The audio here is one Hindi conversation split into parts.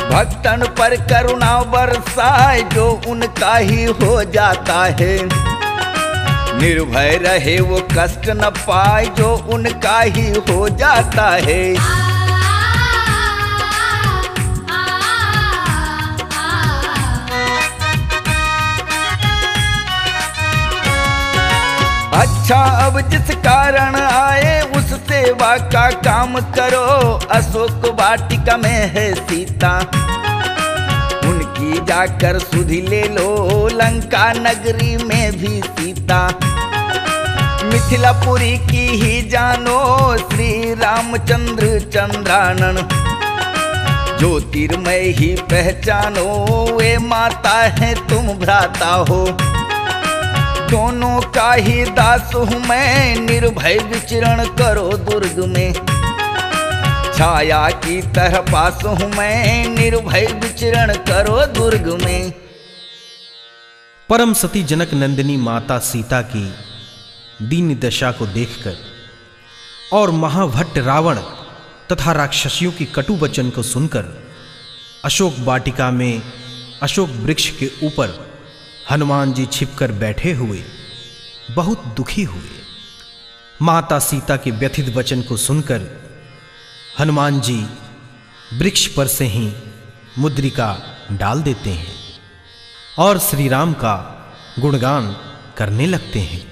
भक्तन पर करुणा बरसाए जो उनका ही हो जाता है। निर्भय रहे वो कष्ट न पाए जो उनका ही हो जाता है। अच्छा अब जिस कारण आए उस सेवा का काम करो। अशोक वाटिका में है सीता, उनकी जाकर सुधि ले लो। लंका नगरी में भी सीता, मिथिलापुरी की ही जानो। श्री रामचंद्र चंद्रानन ज्योतिर्मय ही पहचानो। वे माता है तुम भ्राता हो, दोनों का ही दास हूँ मैं। निर्भय विचरण करो दुर्ग में, छाया की तरह पास हूँ मैं। निर्भय विचरण करो दुर्ग में। परम सती जनक नंदिनी माता सीता की दीन दशा को देखकर और महाभट्ट रावण तथा राक्षसियों की कटु वचन को सुनकर अशोक वाटिका में अशोक वृक्ष के ऊपर हनुमान जी छिपकर बैठे हुए बहुत दुखी हुए। माता सीता के व्यथित वचन को सुनकर हनुमान जी वृक्ष पर से ही मुद्रिका डाल देते हैं और श्री राम का गुणगान करने लगते हैं।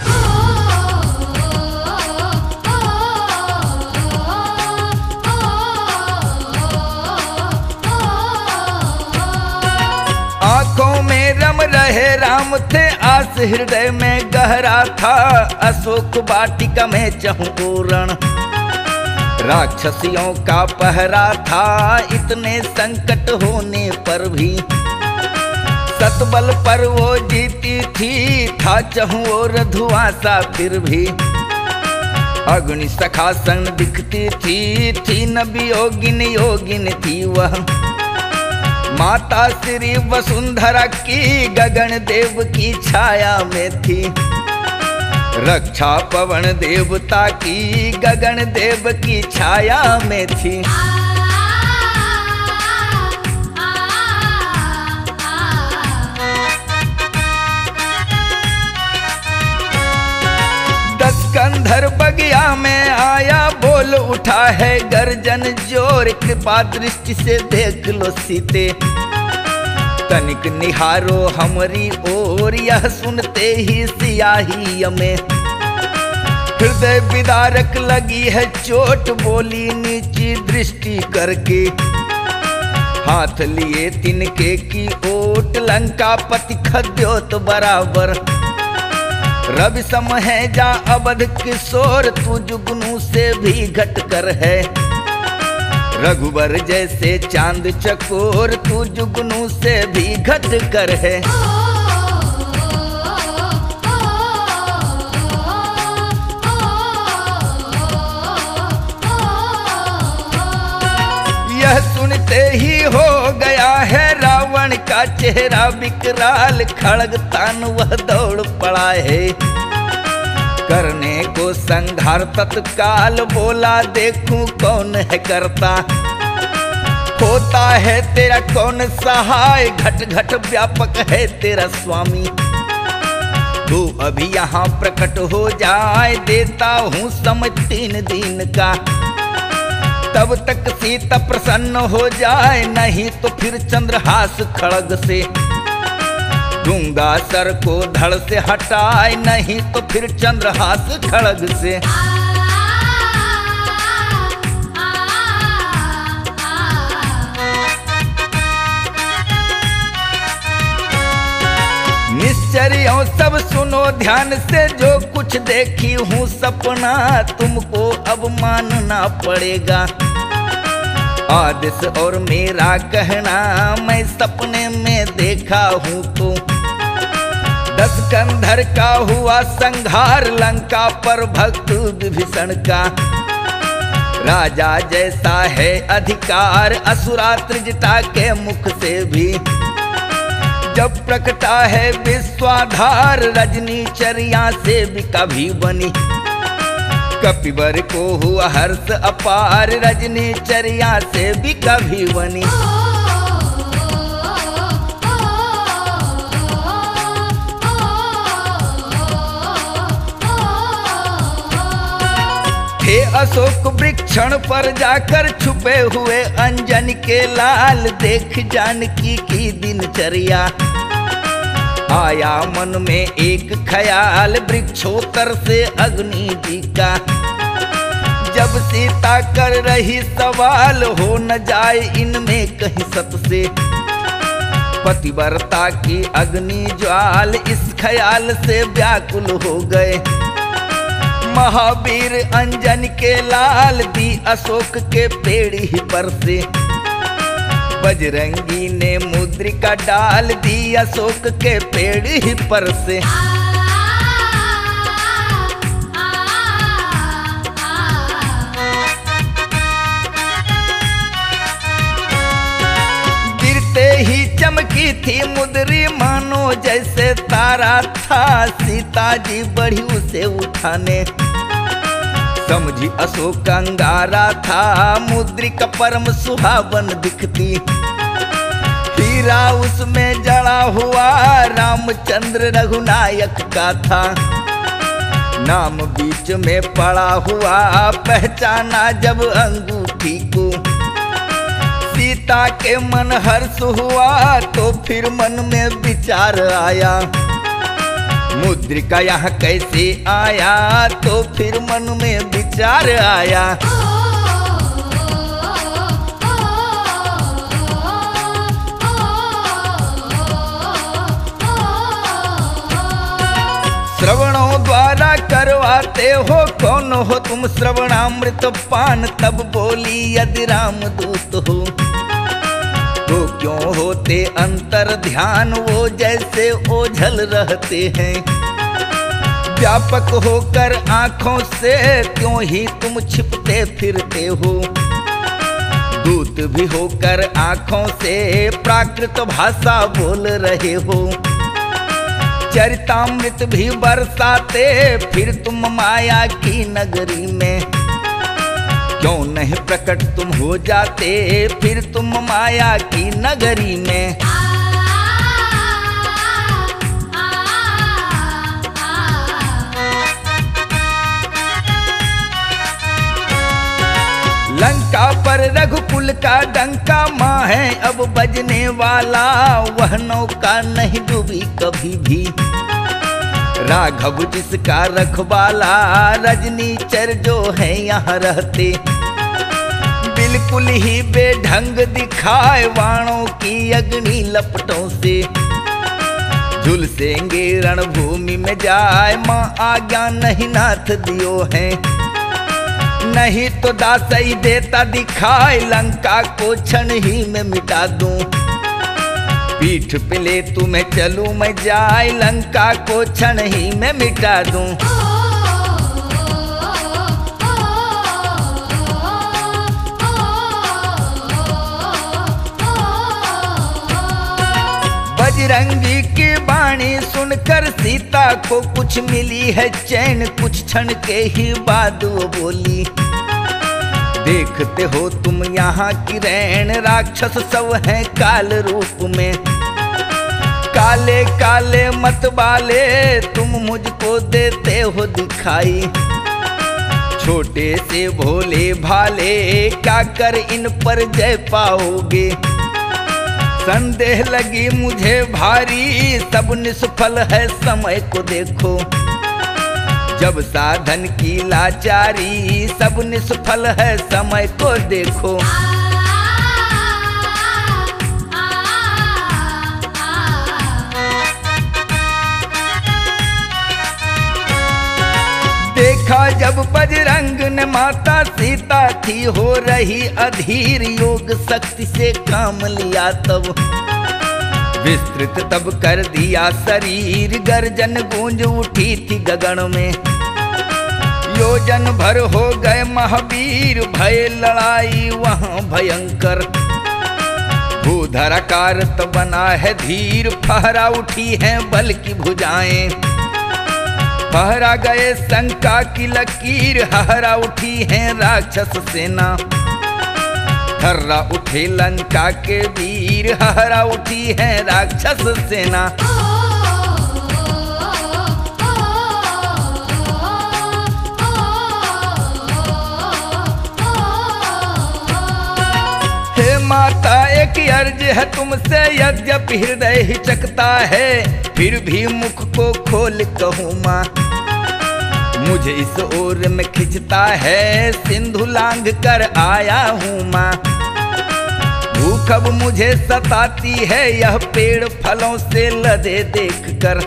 आंखों में रम रहे राम थे, आस हृदय में गहरा था। अशोक वाटिका में चहुंरण राक्षसियों का पहरा था। इतने संकट होने पर भी सतबल पर वो जीती थी। था चहुं और धुआंसा फिर भी अग्नि सखा संग दिखती थी। नबी योगिन थी वह माता श्री वसुंधरा की। गगन देव की छाया में थी, रक्षा पवन देवता की। गगन देव की छाया में थी। दशकंधर बगिया में आया, बोल उठा है गर्जन जोर। कृपा दृष्टि से देख लो सीते, तनिक निहारो हमारी ओर। यह सुनते ही सियाही में हृदय विदारक लगी है चोट। बोली नीची दृष्टि करके, हाथ लिए तिनके की ओट। लंका पति खद्योत बराबर, रवि सम है जा अवध किशोर। तू जुगनू से भी घट कर है, रघुबर जैसे चांद चकोर। तू जुगनू से भी घट कर है। यह सुनते ही हो गया है रावण का चेहरा विकराल। खड़ग तान वह दौड़ पड़ा है, करने को संहार तत्काल। बोला देखूं कौन है करता, होता है तेरा कौन सहाय। घट घट व्यापक है तेरा स्वामी, तू अभी यहाँ प्रकट हो जाए। देता हूँ समय 3 दिन का, तब तक सीता प्रसन्न हो जाए। नहीं तो फिर चंद्रहास खड़ग से दूंगा सर को धड़ से हटाए। नहीं तो फिर चंद्रहास खड़ग से। निश्चर्यों सब सुनो ध्यान से, जो कुछ देखी हूँ सपना। तुमको अब मानना पड़ेगा आदेश और मेरा कहना। मैं सपने में देखा हूँ तो दशकंधर का हुआ संहार। लंका पर भक्त विभीषण का राजा जैसा है अधिकार। असुरा त्रिजटा के मुख से भी जब प्रकटा है विश्वाधार। रजनी चर्या से भी कभी बनी, कपिवर को हुआ हर्ष अपार। रजनी चर्या से भी कभी बनी। हे अशोक वृक्षण पर जाकर छुपे हुए अंजन के लाल, देख जानकी की दिनचर्या। आया मन में एक ख्याल, वृक्षोत्तर से अग्नि जी का। जब सीता कर रही सवाल, हो न जाए इनमें कहीं सत से। पतिव्रता की अग्नि ज्वाल, इस ख्याल से व्याकुल हो गए। महावीर अंजन के लाल, दी अशोक के पेड़ ही पर से। बजरंगी ने मुद्रिका डाल दी, अशोक के पेड़ ही पर से। गिरते ही चमकी थी मुद्री, मानो जैसे तारा था। सीता जी बढ़ी उसे उठाने, समझी अशोक अंगारा था। मुद्रिका परम सुहावन दिखती, हीरा उसमें जड़ा हुआ। रामचंद्र रघुनायक का था, नाम बीच में पड़ा हुआ। पहचाना जब अंगूठी को, सीता के मन हर्ष हुआ। तो फिर मन में विचार आया, मुद्रिका यहाँ कैसे आया। तो फिर मन में विचार आया, श्रवणों द्वारा करवाते हो, कौन हो तुम श्रवणामृत पान। तब बोली यदि रामदूत हो, तो क्यों होते अंतर ध्यान। वो जैसे ओझल रहते हैं, व्यापक होकर आंखों से। क्यों ही तुम छिपते फिरते हो, दूत भी होकर आंखों से। प्राकृत भाषा बोल रहे हो, चरितामृत भी बरसाते। फिर तुम माया की नगरी में, क्यों नहीं प्रकट तुम हो जाते। फिर तुम माया की नगरी में। लंका पर रघुकुल का डंका, माँ है अब बजने वाला। वह नौका नहीं डूबी कभी भी, राघव जिसका रखवाला। रजनीचर जो है यहाँ रहते, बिल्कुल ही बेढंग दिखाए। वाणों की अग्नि लपटों से, झुलसेंगे रणभूमि में जाए। माँ आज्ञा नहीं नाथ दियो है, नहीं तो दासई देता दिखाए। लंका को क्षण ही में मिटा दूं, पीठ पे ले तुम्हें चलूं मैं जाए। लंका को क्षण ही में मिटा दूं। बजरंगी की वाणी सुनकर सीता को कुछ मिली है चैन। कुछ क्षण के ही बाद वो बोली, देखते हो तुम यहाँ की रैन। राक्षस सब हैं काल रूप में, काले काले मत वाले। तुम मुझको देते हो दिखाई, छोटे से भोले भाले। क्या कर इन पर जय पाओगे, संदेह लगी मुझे भारी। सब निष्फल है समय को देखो, जब साधन की लाचारी। सब निष्फल है समय को देखो। देखा जब बजरंग ने माता सीता थी हो रही अधीर। योग शक्ति से काम लिया तब, विस्तृत तब कर दिया शरीर। गर्जन गूंज उठी थी गगन में, योजन भर हो गए महावीर। भय लड़ाई वहाँ भयंकर, भूधराकार तो बना है धीर। फहरा उठी हैं बल की भुजाएं, फहरा गए शंका की लकीर। हहरा उठी हैं राक्षस सेना, थर्रा उठे लंका के वीर। हहरा उठी हैं राक्षस सेना। एक अर्ज है तुमसे, यद्यपि हृदय हिचकता है, फिर भी मुख को खोल कहूँ माँ। मुझे इस ओर में खिंचता है, सिंधु लांघ कर आया हूँ माँ। भूख अब मुझे सताती है, यह पेड़ फलों से लदे देख कर।